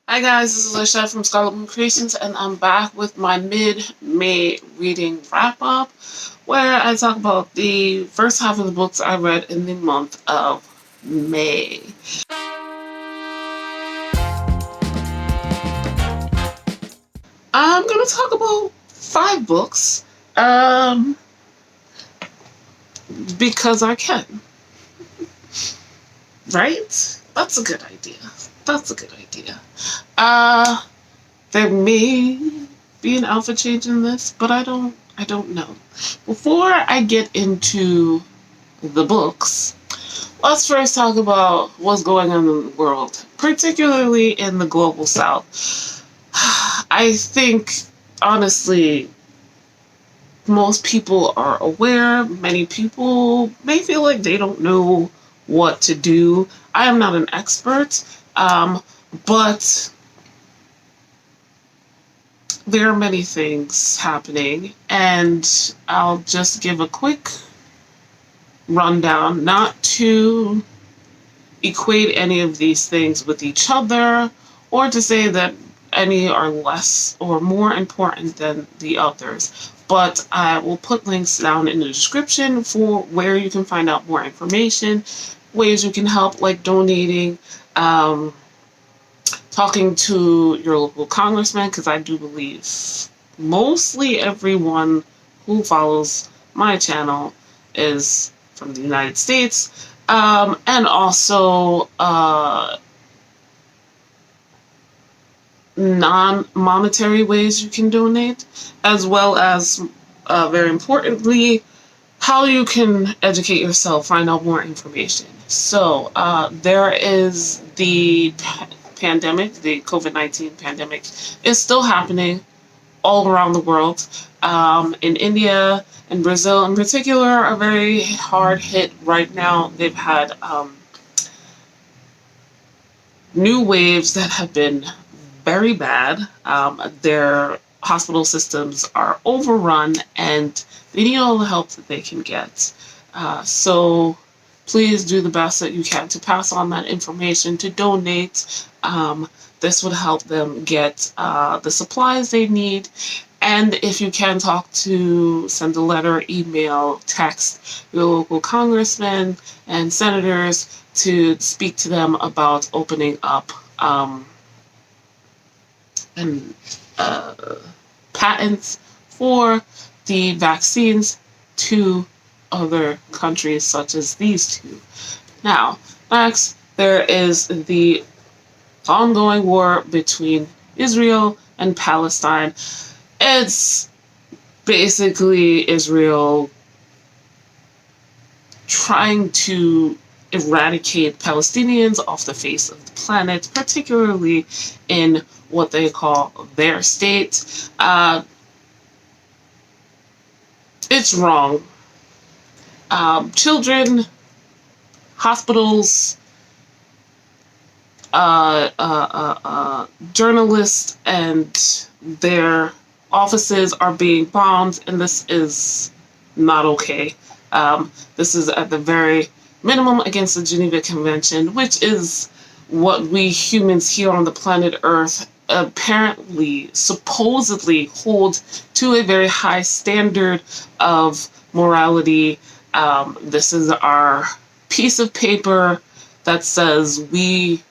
Hi guys, this is Lashette from Creations, and I'm back with my mid-May reading wrap-up, where I talk about the first half of the books I read in the month of May. I'm going to talk about 5 books, because I can. Right? That's a good idea. That's a good idea. There may be an outfit change in this, but I don't know. Before I get into the books, let's first talk about what's going on in the world, particularly in the global south. I think, honestly, most people are aware. Many people may feel like they don't know what to do. I am not an expert, but there are many things happening, and I'll just give a quick rundown, not to equate any of these things with each other or to say that any are less or more important than the others. But I will put links down in the description for where you can find out more information, ways you can help, like donating, talking to your local congressman, because I do believe mostly everyone who follows my channel is from the United States, and also non-monetary ways you can donate, as well as, very importantly, how you can educate yourself, find out more information. So there is the pandemic, the COVID-19 pandemic is still happening all around the world. In India and Brazil in particular are very hard hit right now. They've had new waves that have been very bad. Their hospital systems are overrun and they need all the help that they can get. So please do the best that you can to pass on that information, to donate. This would help them get the supplies they need. And if you can send a letter, email, text your local congressmen and senators to speak to them about opening up and patents for the vaccines to other countries such as these two. Now, next, there is the ongoing war between Israel and Palestine. It's basically Israel trying to eradicate Palestinians off the face of the planet, particularly in what they call their state. It's wrong. Children, hospitals, journalists, and their offices are being bombed, and this is not okay. This is at the very minimum against the Geneva Convention, which is what we humans here on the planet Earth apparently, supposedly hold to a very high standard of morality. This is our piece of paper that says we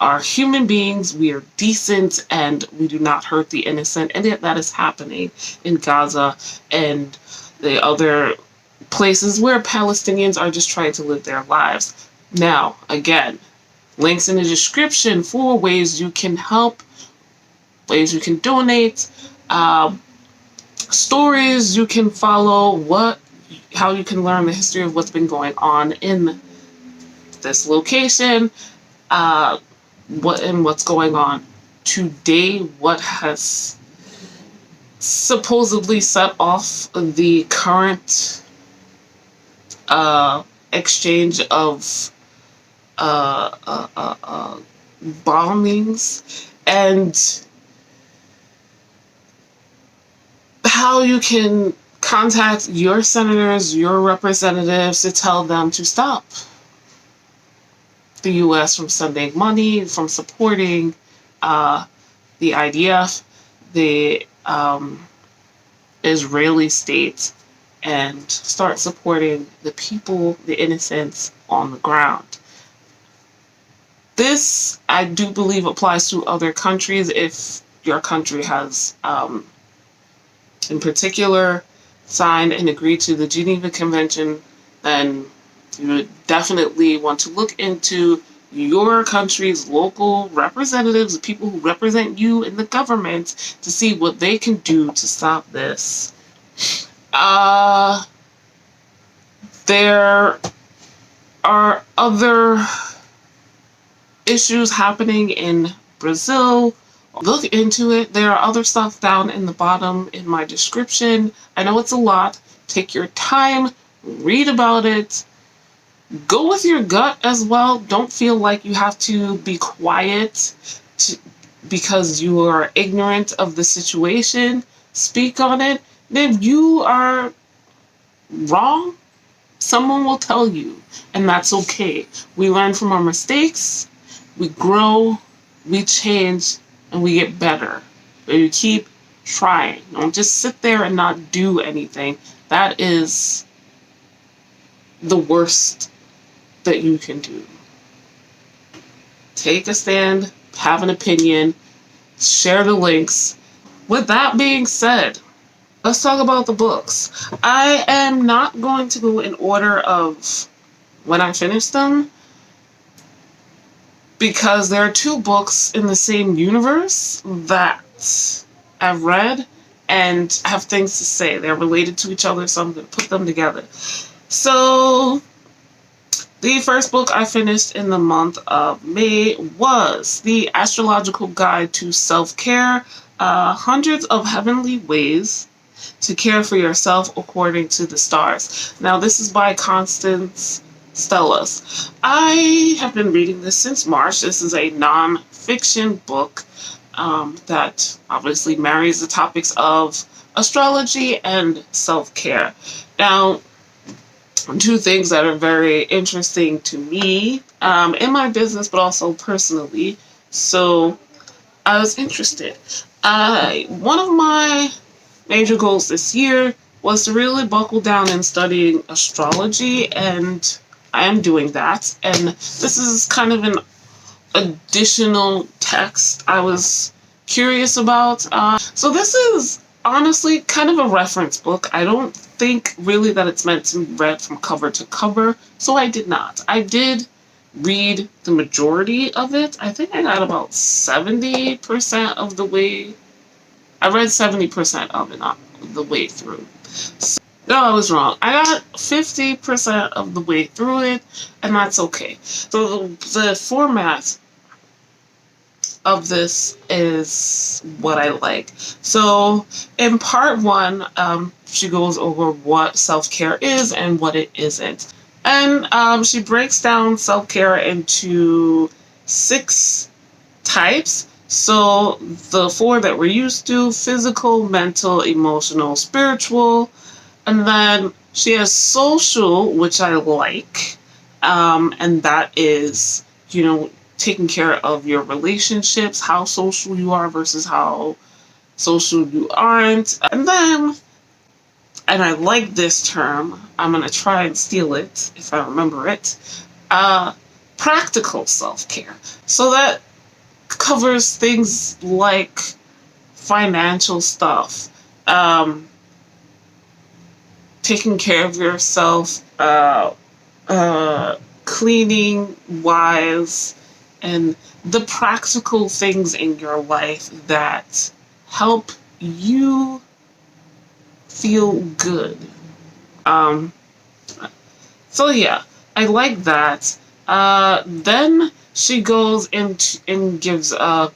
are human beings, we are decent, and we do not hurt the innocent. And yet that is happening in Gaza and the other places where Palestinians are just trying to live their lives. Now, again, links in the description for ways you can help, ways you can donate, stories you can follow, how you can learn the history of what's been going on in this location, what's going on today, what has supposedly set off the current exchange of bombings, and how you can contact your senators, your representatives, to tell them to stop the U.S. from sending money, from supporting the IDF, the Israeli state, and start supporting the people, the innocents on the ground. This, I do believe, applies to other countries. If your country has, in particular, signed and agreed to the Geneva Convention, then you would definitely want to look into your country's local representatives, the people who represent you in the government, to see what they can do to stop this. There are other issues happening in Brazil. Look into it. There are other stuff down in the bottom in my description. I know it's a lot. Take your time, read about it. Go with your gut as well. Don't feel like you have to be quiet because you are ignorant of the situation. Speak on it. And if you are wrong, someone will tell you, and that's okay. We learn from our mistakes, we grow, we change, and we get better. But you keep trying. Don't just sit there and not do anything. That is the worst that you can do. Take a stand, have an opinion, share the links. With that being said, let's talk about the books. I am not going to go in order of when I finish them, because there are two books in the same universe that I've read and have things to say. They're related to each other, so I'm going to put them together. So, the first book I finished in the month of May was The Astrological Guide to Self-Care, Hundreds of Heavenly Ways to Care for Yourself According to the Stars. Now, this is by Constance Stellas. I have been reading this since March. This is a non-fiction book that obviously marries the topics of astrology and self-care. Now, two things that are very interesting to me in my business, but also personally. So I was interested. One of my major goals this year was to really buckle down in studying astrology, and I am doing that. And this is kind of an additional text I was curious about. So this is honestly kind of a reference book. I don't think really that it's meant to be read from cover to cover, so I did not. I did read the majority of it. I think I got about 70% of the way. I read 70% of it, not the way through. So, no, I was wrong. I got 50% of the way through it, and that's okay. So the format of this is what I like. So in part one, she goes over what self-care is and what it isn't. And she breaks down self-care into 6 types. So the 4 that we're used to: physical, mental, emotional, spiritual. And then she has social, which I like. And that is, taking care of your relationships, how social you are versus how social you aren't. And then, and I like this term, I'm going to try and steal it if I remember it, practical self-care. So that covers things like financial stuff, taking care of yourself, cleaning wise, and the practical things in your life that help you feel good. So yeah, I like that. Then she goes into and gives a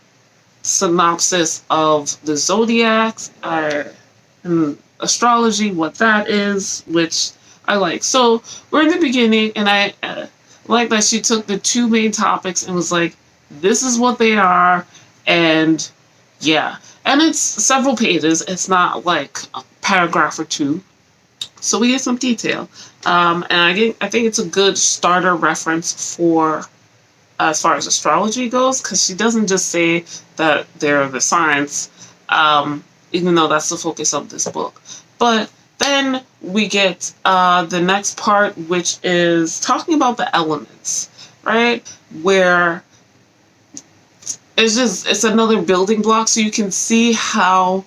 synopsis of the zodiacs and astrology, what that is, which I like. So we're in the beginning, and I like that she took the 2 main topics and was like, this is what they are, and yeah. And it's several pages. It's not like a paragraph or 2. So we get some detail. And I think it's a good starter reference for as far as astrology goes, because she doesn't just say that they're the signs, even though that's the focus of this book. But then we get the next part, which is talking about the elements, right? Where it's another building block, so you can see how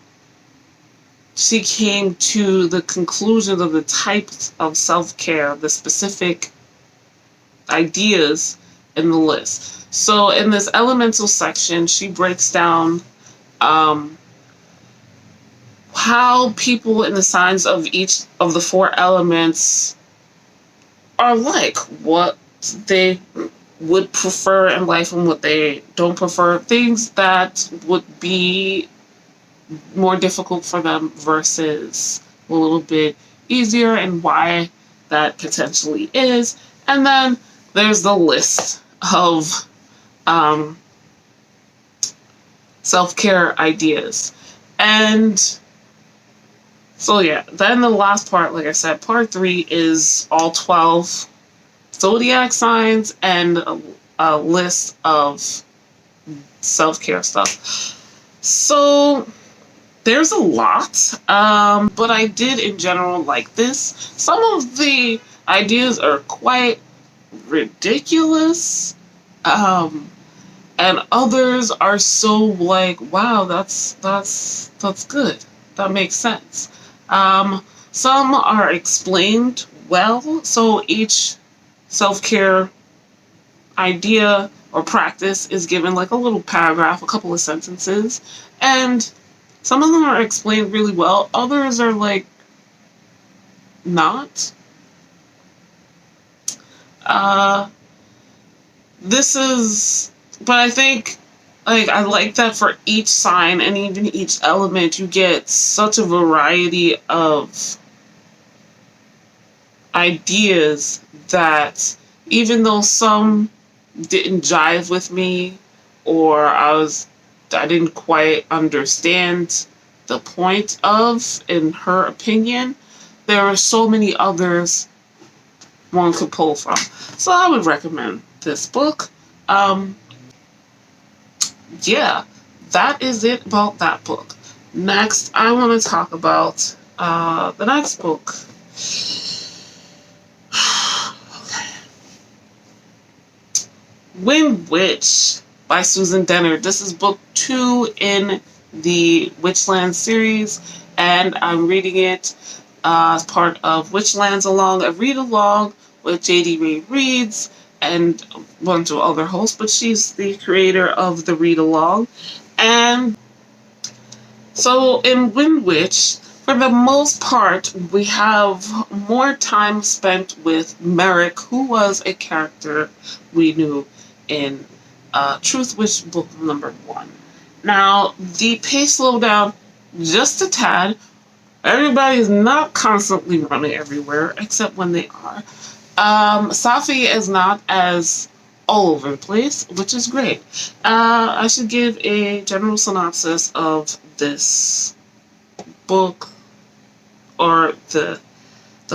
she came to the conclusion of the types of self-care, the specific ideas in the list. So in this elemental section, she breaks down how people in the signs of each of the 4 elements are like, what they would prefer in life and what they don't prefer, things that would be more difficult for them versus a little bit easier, and why that potentially is. And then there's the list of self-care ideas. And so yeah, then the last part, like I said, part 3 is all 12 zodiac signs and a list of self-care stuff. So there's a lot, but I did in general like this. Some of the ideas are quite ridiculous, and others are so like, wow, that's good. That makes sense. Some are explained well, so each self-care idea or practice is given like a little paragraph, a couple of sentences, and some of them are explained really well. Others are like not. This is, but I think like I like that for each sign and even each element, you get such a variety of ideas that even though some didn't jive with me, or I didn't quite understand the point of, in her opinion, there are so many others one could pull from. So I would recommend this book. Yeah, that is it about that book. Next, I want to talk about the next book. Wind Witch by Susan Dennard. This is book 2 in the Witchland series, and I'm reading it as part of Witchlandsalong, a read-along with J.D. Reed Reads and a bunch of other hosts, but she's the creator of the read-along. And so in Wind Witch, for the most part, we have more time spent with Merrick, who was a character we knew in Truth Witch book number 1. Now, the pace slowed down just a tad. Everybody is not constantly running everywhere, except when they are. Safi is not as all over the place, which is great. I should give a general synopsis of this book, or the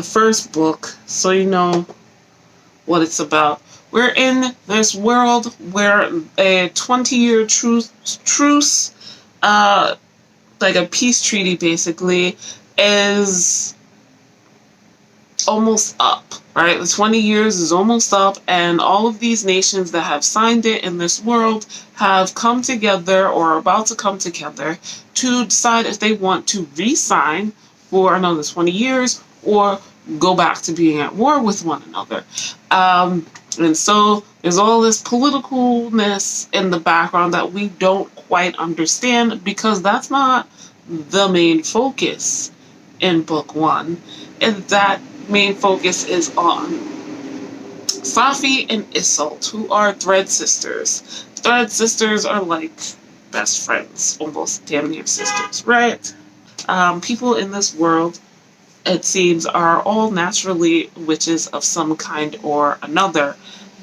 first book, so you know what it's about. We're in this world where a 20-year truce, like a peace treaty basically, is almost up, right? The 20 years is almost up, and all of these nations that have signed it in this world have come together, or are about to come together, to decide if they want to re-sign for another 20 years or go back to being at war with one another. And so there's all this politicalness in the background that we don't quite understand, because that's not the main focus in book 1. And that main focus is on Safi and Isolde, who are Thread sisters. Thread sisters are like best friends, almost damn near sisters, right? People in this world, it seems, are all naturally witches of some kind or another.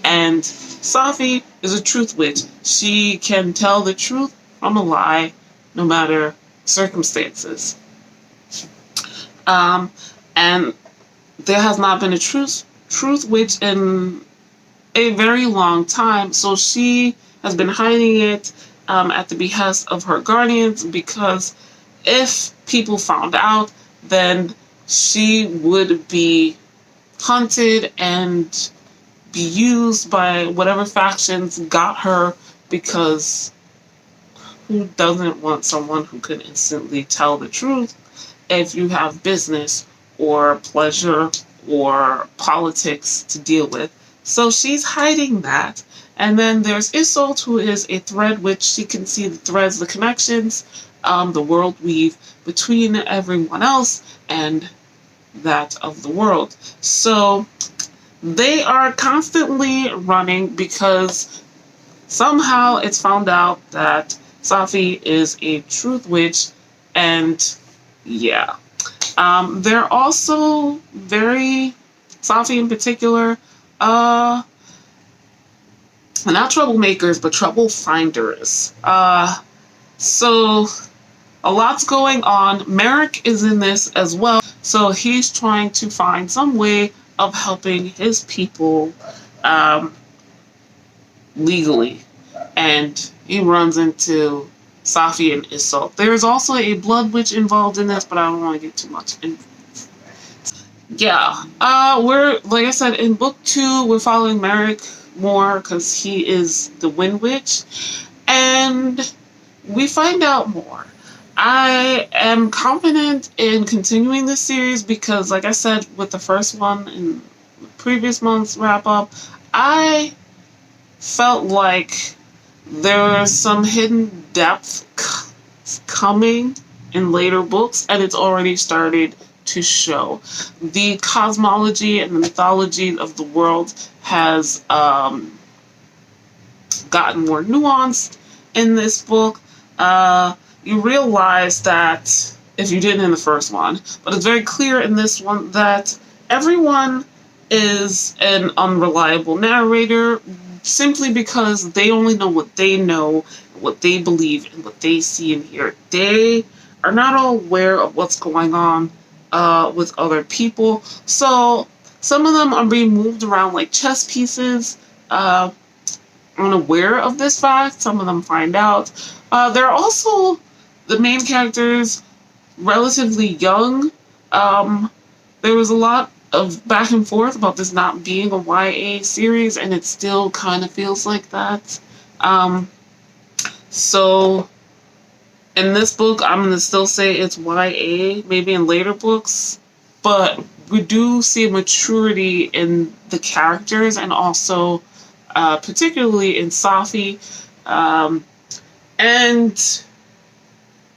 And Safi is a truth witch. She can tell the truth from a lie, no matter circumstances. And there has not been a truth witch in a very long time. So she has been hiding it at the behest of her guardians, because if people found out, then she would be hunted and be used by whatever factions got her, because who doesn't want someone who can instantly tell the truth if you have business or pleasure or politics to deal with? So she's hiding that. And then there's Isolde, who is a thread which she can see the threads, the connections, the world weave between everyone else and that of the world. So they are constantly running because somehow it's found out that Safi is a truth witch, and yeah. They're also very, Safi in particular, not troublemakers, but trouble finders. So a lot's going on. Merrick is in this as well, so he's trying to find some way of helping his people legally, and he runs into Safi and Isolde. There's also a blood witch involved in this, but I don't want to get too much in. Yeah, we're, like I said, in book 2, we're following Merrick more because he is the Wind Witch, and we find out more. I am confident in continuing this series because, like I said, with the first one in the previous month's wrap up, I felt like there was some hidden depth coming in later books, and it's already started to show. The cosmology and the mythology of the world has gotten more nuanced in this book. You realize that, if you didn't in the first one, but it's very clear in this one that everyone is an unreliable narrator simply because they only know what they know, what they believe, and what they see and hear. They are not all aware of what's going on with other people. So some of them are being moved around like chess pieces, unaware of this fact. Some of them find out. There are also the main characters relatively young. There was a lot of back and forth about this not being a YA series, and it still kind of feels like that. So in this book, I'm going to still say it's YA, maybe in later books, but we do see a maturity in the characters, and also particularly in Safi, and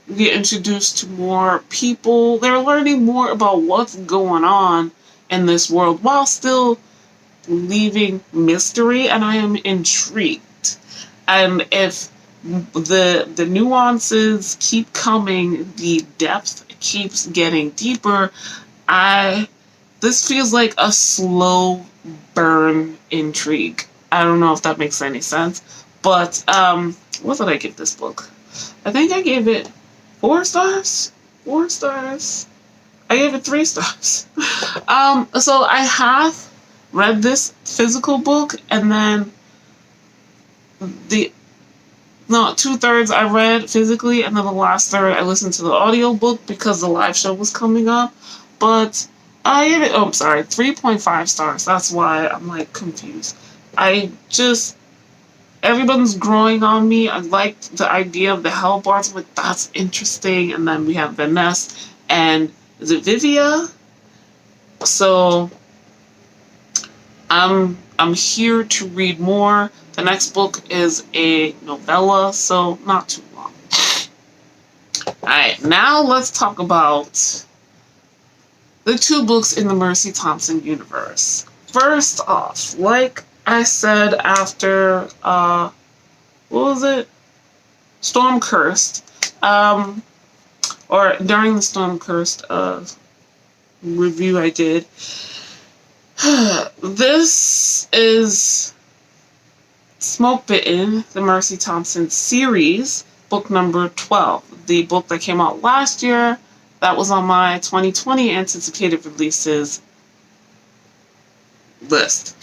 we get introduced to more people. They're learning more about what's going on in this world while still leaving mystery, and I am intrigued. And if the nuances keep coming, the depth keeps getting deeper, this feels like a slow burn intrigue. I don't know if that makes any sense, but what did I give this book? I think I gave it 4 stars. 4 stars. I gave it 3 stars. So I have read this physical book, and then 2/3 I read physically, and then the last third I listened to the audiobook because the live show was coming up. But I gave it, 3.5 stars. That's why I'm like confused. Everyone's growing on me. I liked the idea of the hell bars. I'm like, that's interesting. And then we have Vanessa and is it Vivia? So I'm here to read more. The next book is a novella, so not too long. Alright, now let's talk about the 2 books in the Mercy Thompson universe. First off, like I said after, what was it? Storm Cursed. Or during the Storm Cursed review I did. This is Smoke Bitten, the Mercy Thompson series, book number 12. The book that came out last year, that was on my 2020 anticipated releases list.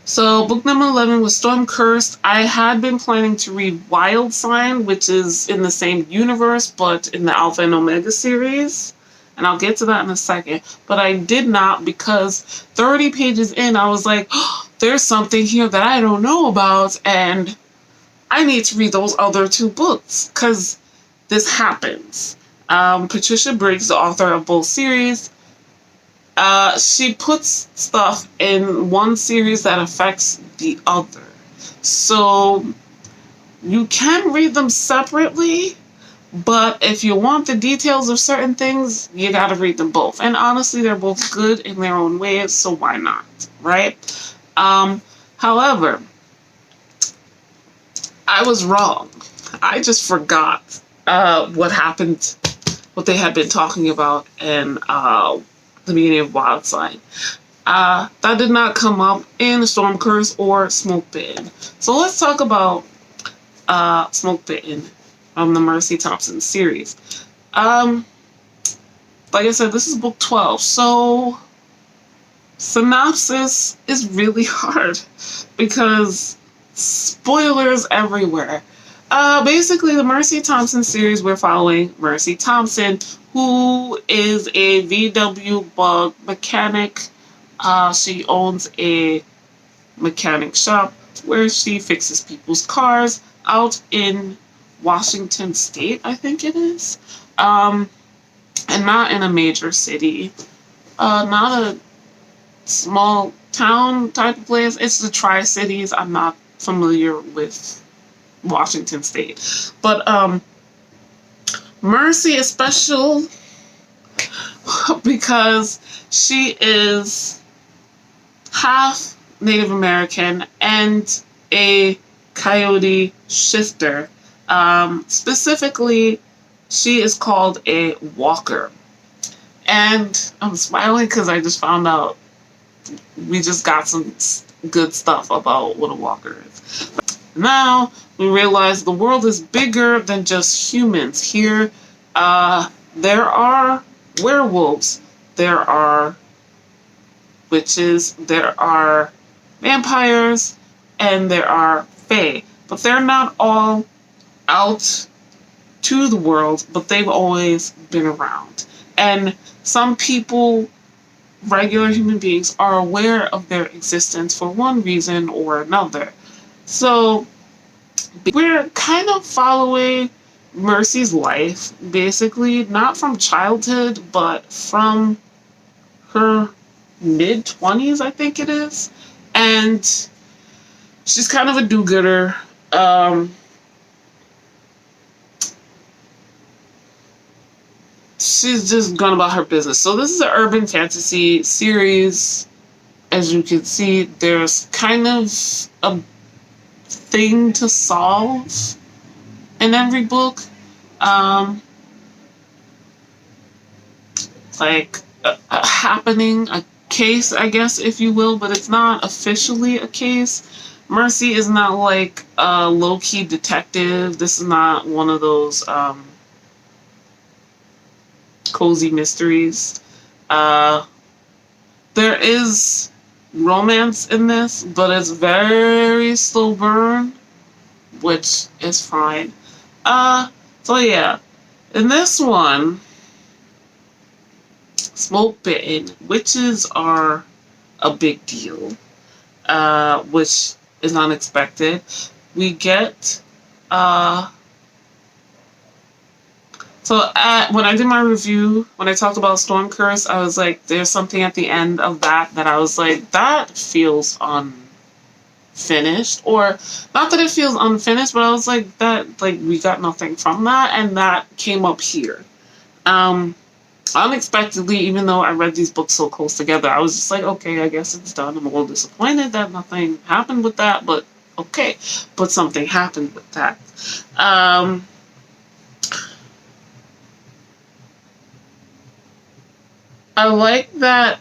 So book number 11 was Storm Cursed. I had been planning to read Wild Sign, which is in the same universe, but in the Alpha and Omega series. And I'll get to that in a second. But I did not, because 30 pages in, I was like, oh, there's something here that I don't know about, and I need to read those other two books, because this happens. Patricia Briggs, the author of both series, she puts stuff in one series that affects the other. So you can read them separately, but if you want the details of certain things, you gotta read them both. And honestly, they're both good in their own ways, so why not, right? However, I was wrong. I just forgot what happened, what they had been talking about in the beginning of Wild Sign. That did not come up in Storm Curse or Smoke Bitten. So let's talk about Smoke Bitten from the Mercy Thompson series. Like I said, this is book 12, so synopsis is really hard because spoilers everywhere. Basically, the Mercy Thompson series, we're following Mercy Thompson, who is a VW bug mechanic. She owns a mechanic shop where she fixes people's cars out in Washington State, I think it is. And not in a major city. Not a small town type of place. It's the Tri-Cities. I'm not familiar with Washington State. But Mercy is special because she is half Native American and a coyote shifter. Specifically, she is called a walker. And I'm smiling because I just found out we just got some good stuff about what a walker is. Now we realize the world is bigger than just humans. Here, there are werewolves, there are witches, there are vampires, and there are fae. But they're not all out to the world, but they've always been around. And some people, regular human beings, are aware of their existence for one reason or another. So we're kind of following Mercy's life, basically, not from childhood, but from her mid-20s, I think it is. And she's kind of a do-gooder. She's just gone about her business. So this is an urban fantasy series. As you can see, there's kind of a thing to solve in every book. Like a happening, a case, I guess, if you will, but it's not officially a case. Mercy is not like a low-key detective. This is not one of those cozy mysteries. There is romance in this, but it's very slow burn, which is fine. So yeah, in this one, Smoke Bitten, witches are a big deal, which is unexpected. We get, when I did my review, when I talked about Storm Curse, I was like, there's something at the end of that I was like, that feels unfinished. Or, not that it feels unfinished, but I was like, we got nothing from that, and that came up here. Unexpectedly, even though I read these books so close together, I was just like, okay, I guess it's done. I'm a little disappointed that nothing happened with that, but okay. But something happened with that. I like that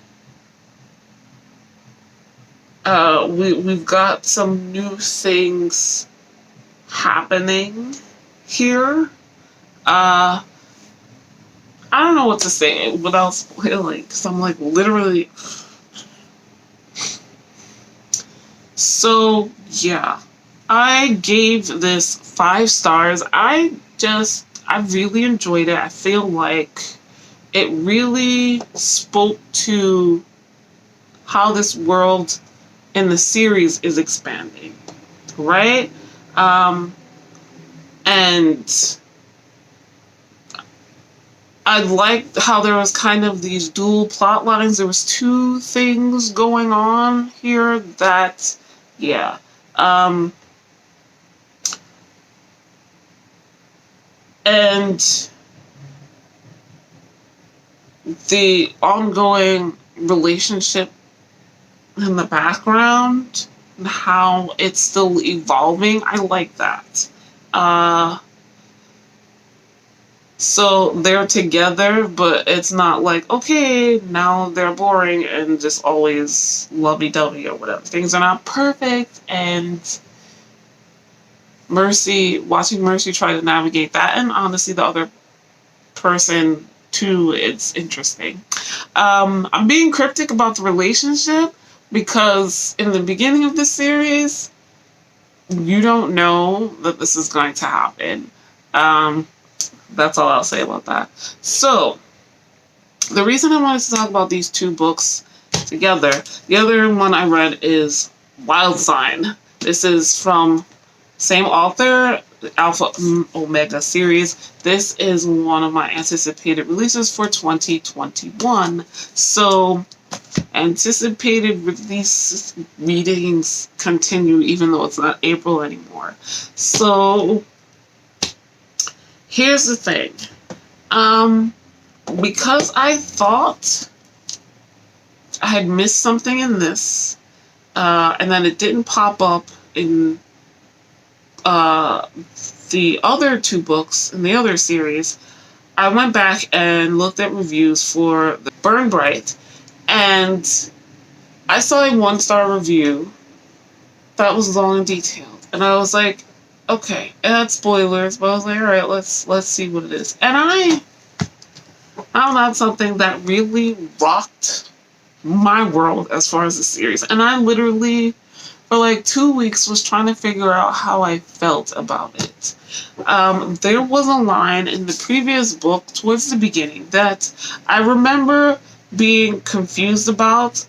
we've got some new things happening here. I don't know what to say without spoiling, because I'm like literally. So yeah, I gave this 5 stars. I really enjoyed it. I feel like it really spoke to how this world in the series is expanding, right? Um, and I liked how there was kind of these dual plot lines. There was 2 things going on here that, yeah. Um, and the ongoing relationship in the background and how it's still evolving, I like that. Uh, so they're together, but it's not like, okay, now they're boring and just always lovey-dovey or whatever. Things are not perfect, and watching Mercy try to navigate that, and honestly, the other person too, it's interesting. I'm being cryptic about the relationship because in the beginning of the series, you don't know that this is going to happen. Um, that's all I'll say about that. So, the reason I wanted to talk about these 2 books together, the other one I read is Wild Sign. This is from same author, Alpha Omega series. This is one of my anticipated releases for 2021. So, anticipated release readings continue even though it's not April anymore. So, here's the thing. Because I thought I had missed something in this, and then it didn't pop up in the other 2 books in the other series, I went back and looked at reviews for the Burn Bright, and I saw a 1-star review that was long and detailed, and I was like, okay, it had spoilers, but I was like, all right, let's see what it is, and I found out something that really rocked my world as far as the series, and I literally for like 2 weeks was trying to figure out how I felt about it. There was a line in the previous book towards the beginning that I remember being confused about.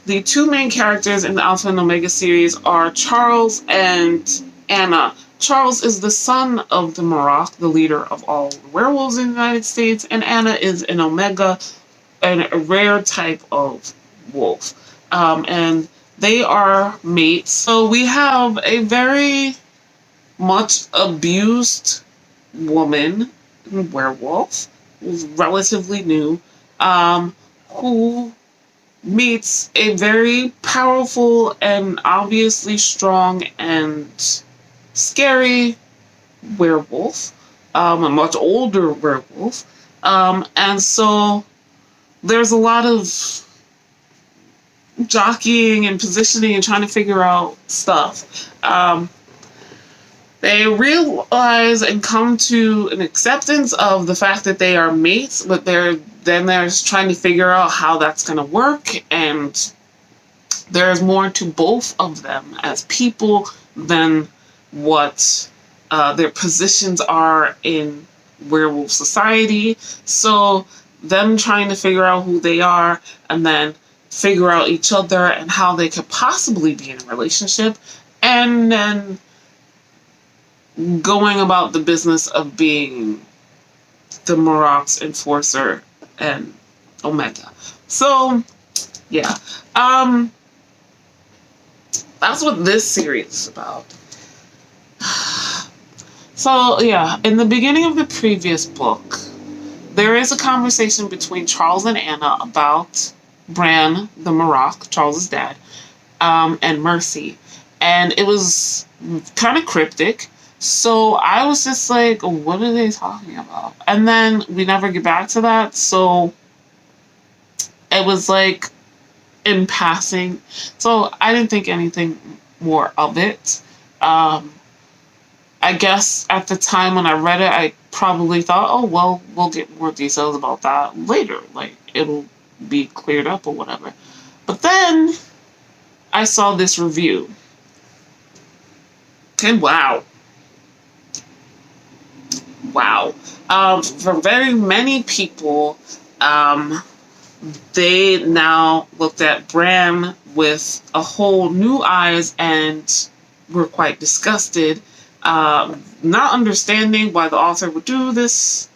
The 2 main characters in the Alpha and Omega series are Charles and Anna. Charles is the son of the Marach, the leader of all werewolves in the United States, and Anna is an Omega, and a rare type of wolf. And they are mates. So we have a very much abused woman, werewolf, who's relatively new, who meets a very powerful and obviously strong and scary werewolf, a much older werewolf. And so there's a lot of jockeying and positioning and trying to figure out stuff. They realize and come to an acceptance of the fact that they are mates, but they're trying to figure out how that's going to work, and there's more to both of them as people than what their positions are in werewolf society. So them trying to figure out who they are and then figure out each other and how they could possibly be in a relationship, and then going about the business of being the Marach's enforcer and Omega. So yeah, that's what this series is about. So yeah, in the beginning of the previous book, there is a conversation between Charles and Anna about Bran the Marach, Charles's dad, and Mercy. And it was kind of cryptic. So I was just like, what are they talking about? And then we never get back to that. So it was like in passing. So I didn't think anything more of it. I guess at the time when I read it, I probably thought, oh, well, we'll get more details about that later. Like, it'll be cleared up or whatever. But then I saw this review. And wow. Wow. For very many people, they now looked at Bran with a whole new eyes and were quite disgusted, not understanding why the author would do this.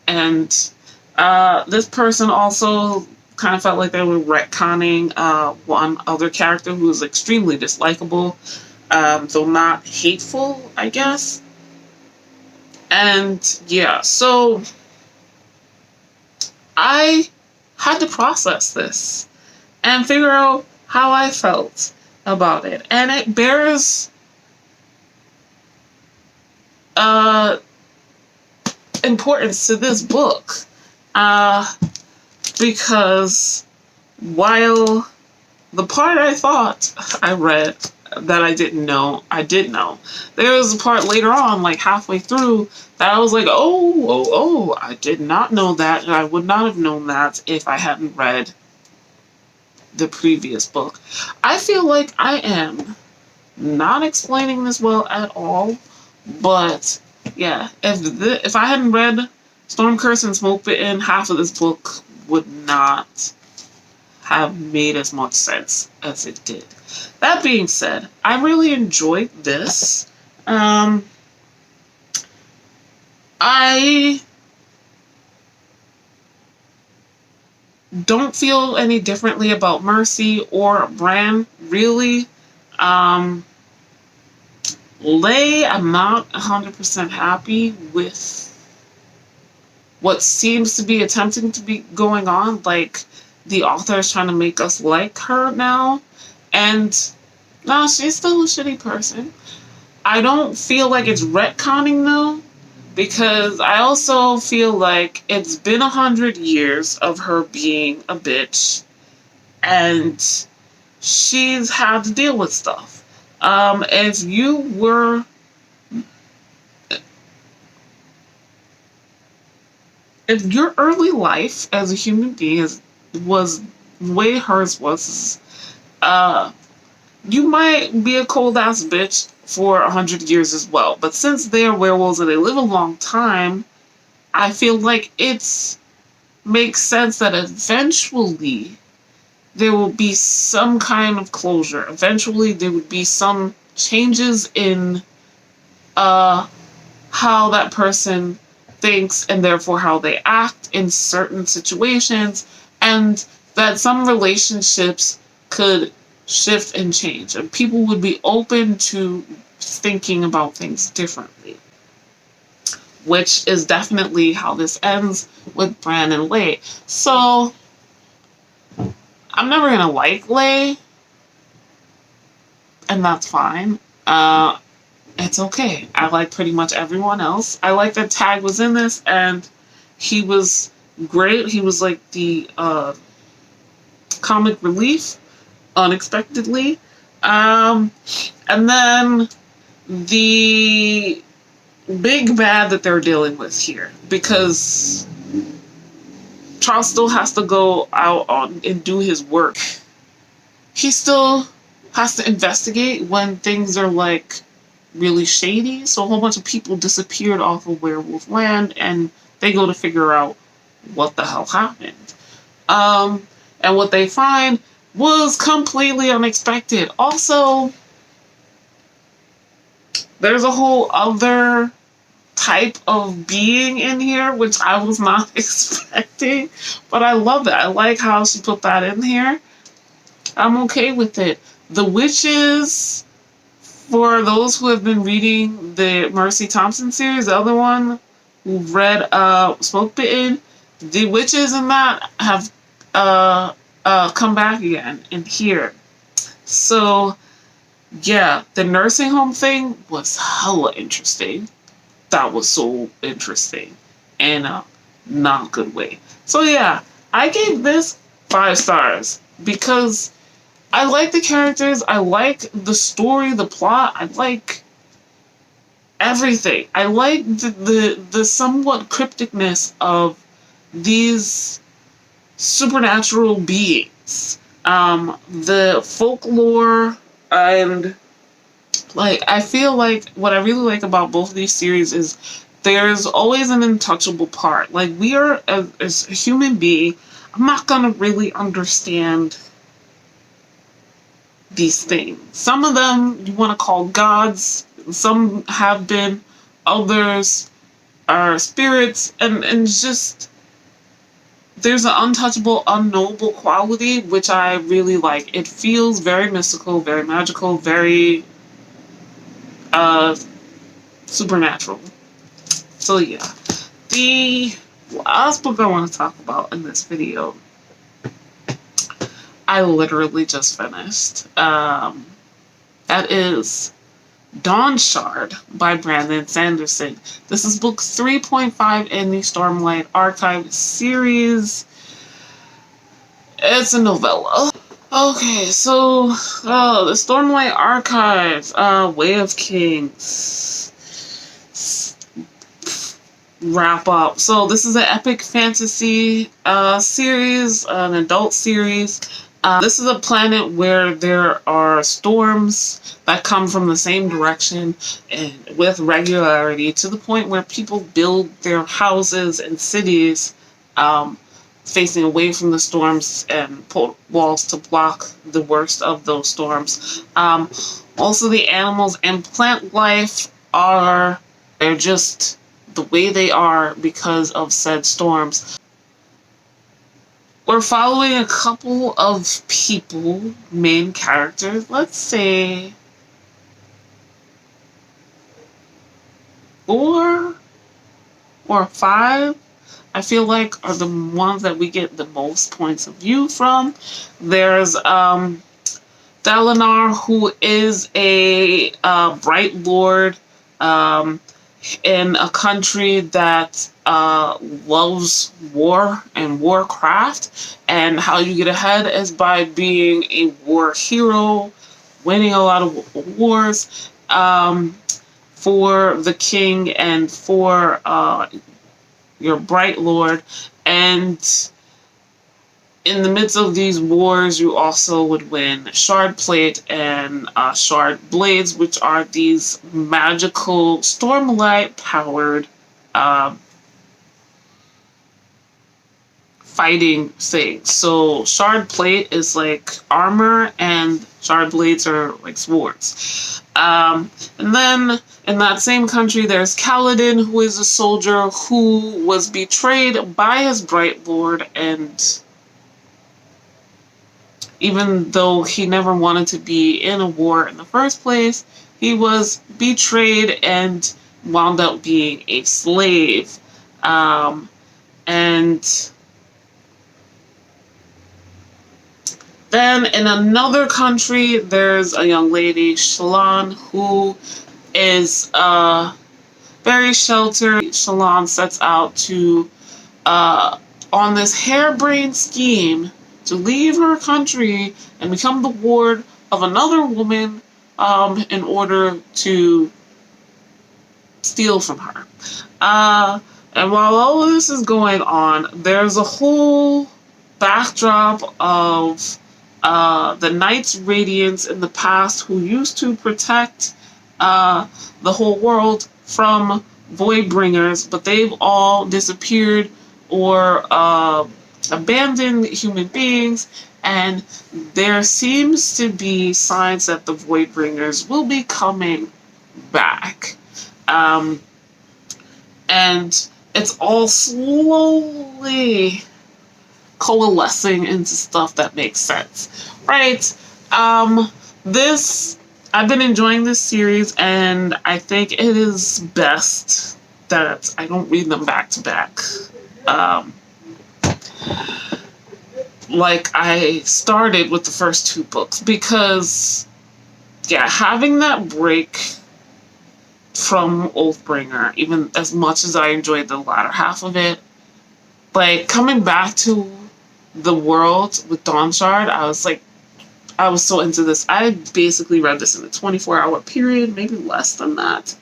And this person also kind of felt like they were retconning one other character who was extremely dislikable, though not hateful, I guess. And yeah, so I had to process this and figure out how I felt about it. And it bears importance to this book, because while the part I thought I read that I didn't know, I did know. There was a part later on, like halfway through, that I was like, oh, I did not know that, and I would not have known that if I hadn't read the previous book. I feel like I am not explaining this well at all, but yeah, if I hadn't read Storm Curse and Smoke Bitten, half of this book would not have made as much sense as it did. That being said, I really enjoyed this. I don't feel any differently about Mercy or Bran, really. Lay, I'm not 100% happy with what seems to be attempting to be going on. Like, the author is trying to make us like her now. And no, she's still a shitty person. I don't feel like it's retconning though, because I also feel like it's been 100 years of her being a bitch, and she's had to deal with stuff. If your early life as a human being was the way hers was, you might be a cold ass bitch for 100 years as well. But since they are werewolves and they live a long time, I feel like it makes sense that eventually there will be some kind of closure. Eventually there would be some changes in how that person thinks and therefore how they act in certain situations, and that some relationships could shift and change, and people would be open to thinking about things differently, which is definitely how this ends with Bran and Lay. So I'm never gonna like Lay, and that's fine. It's okay. I like pretty much everyone else. I like that Tag was in this, and he was great. He was like the comic relief, unexpectedly. And then the big bad that they're dealing with here, because Charles still has to go out on and do his work. He still has to investigate when things are like really shady. So a whole bunch of people disappeared off of Werewolf Land, and they go to figure out what the hell happened. And what they find was completely unexpected. Also, there's a whole other type of being in here, which I was not expecting, but I love it. I like how she put that in here. I'm okay with it. The witches, for those who have been reading the Mercy Thompson series, the other one who read Smoke Bitten, the witches in that have come back again in here. So yeah, the nursing home thing was hella interesting. That was so interesting in a not good way. So yeah, I gave this 5 stars because I like the characters, I like the story, the plot, I like everything. I like the somewhat crypticness of these supernatural beings. The folklore and like I feel like what I really like about both of these series is there's always an untouchable part. Like we are as a human being, I'm not gonna really understand these things. Some of them you want to call gods, some have been, others are spirits, and just there's an untouchable, unknowable quality which I really like. It feels very mystical, very magical, very uh supernatural. So yeah. The last book I want to talk about in this video, I literally just finished. That is Dawn Shard by Brandon Sanderson. This is book 3.5 in the Stormlight Archive series. It's a novella. Okay, so the Stormlight Archive, Way of Kings wrap up. So this is an epic fantasy series, an adult series. This is a planet where there are storms that come from the same direction and with regularity to the point where people build their houses and cities facing away from the storms and put walls to block the worst of those storms. Also, the animals and plant life they're just the way they are because of said storms. We're following a couple of people, main characters, let's say 4 or 5, I feel like are the ones that we get the most points of view from. There's Dalinar, who is a bright lord in a country that loves war and warcraft, and how you get ahead is by being a war hero, winning a lot of wars for the king and for your bright lord. And in the midst of these wars, you also would win shard plate and shard blades, which are these magical stormlight powered fighting things. So shard plate is like armor and shard blades are like swords. And then in that same country, there's Kaladin, who is a soldier who was betrayed by his bright lord, and even though he never wanted to be in a war in the first place, he was betrayed and wound up being a slave. And then in another country, there's a young lady, Shallan, who is very sheltered. Shallan sets out to, on this harebrained scheme, to leave her country and become the ward of another woman in order to steal from her. And while all of this is going on, there's a whole backdrop of the Knights Radiance in the past who used to protect the whole world from Voidbringers, but they've all disappeared or abandoned human beings, and there seems to be signs that the Voidbringers will be coming back. And it's all slowly coalescing into stuff that makes sense, right? I've been enjoying this series, and I think it is best that I don't read them back to back. Like I started with the first 2 books, because yeah, having that break from Oathbringer, even as much as I enjoyed the latter half of it, like coming back to the world with Dawn Shard, I was so into this. I basically read this in a 24-hour period, maybe less than that.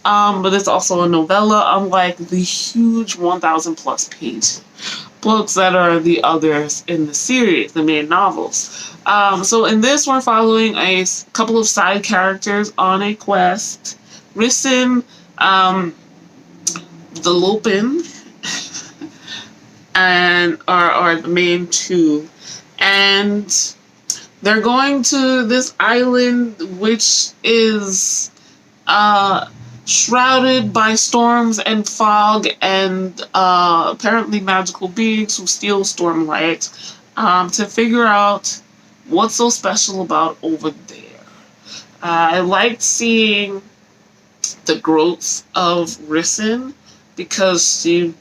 But it's also a novella, unlike the huge 1,000 plus page books that are the others in the series, the main novels. So in this, we're following a couple of side characters on a quest. Risen, the Lupin, and are the main two, and they're going to this island which is shrouded by storms and fog and apparently magical beings who steal stormlight, to figure out what's so special about over there. I liked seeing the growth of Risen because she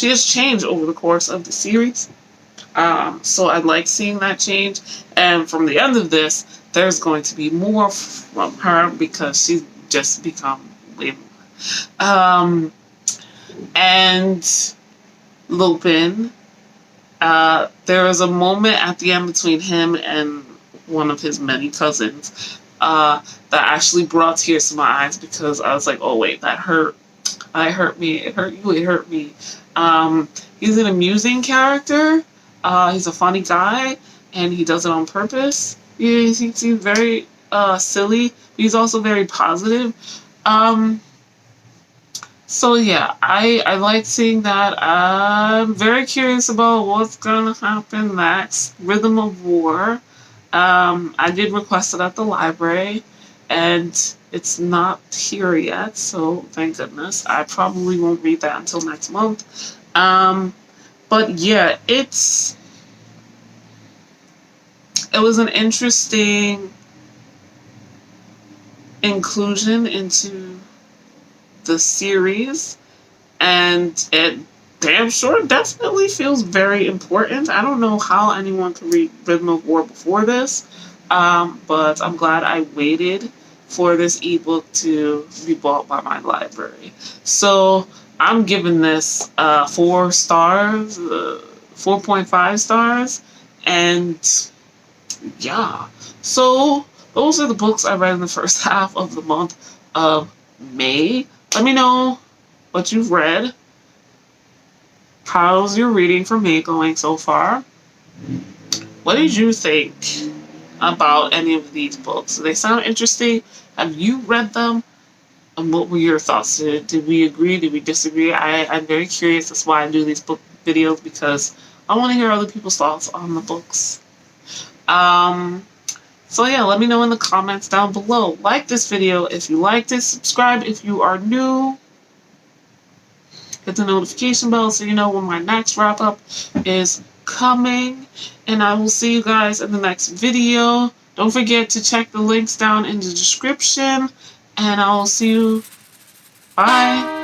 has changed over the course of the series. So I like seeing that change. And from the end of this, there's going to be more from her because she's just become way more. And Lupin, there was a moment at the end between him and one of his many cousins that actually brought tears to my eyes because I was like, oh wait, that hurt. It hurt me. It hurt you. It hurt me. He's an amusing character. He's a funny guy, and he does it on purpose. He seems very silly, but he's also very positive. So yeah, I like seeing that. I'm very curious about what's gonna happen next. Rhythm of War. I did request it at the library, and it's not here yet, so thank goodness. I probably won't read that until next month. But yeah, it was an interesting inclusion into the series, and it damn sure definitely feels very important. I don't know how anyone could read Rhythm of War before this, but I'm glad I waited for this ebook to be bought by my library. So I'm giving this 4 stars, 4.5 stars, and yeah. So those are the books I read in the first half of the month of May. Let me know what you've read. How's your reading for May going so far? What did you think about any of these books? Do they sound interesting? Have you read them? And what were your thoughts? Did we agree? Did we disagree? I'm very curious. That's why I do these book videos, because I want to hear other people's thoughts on the books. So yeah, let me know in the comments down below. Like this video if you liked it. Subscribe if you are new. Hit the notification bell so you know when my next wrap up is coming. And I will see you guys in the next video. Don't forget to check the links down in the description. And I will see you. Bye.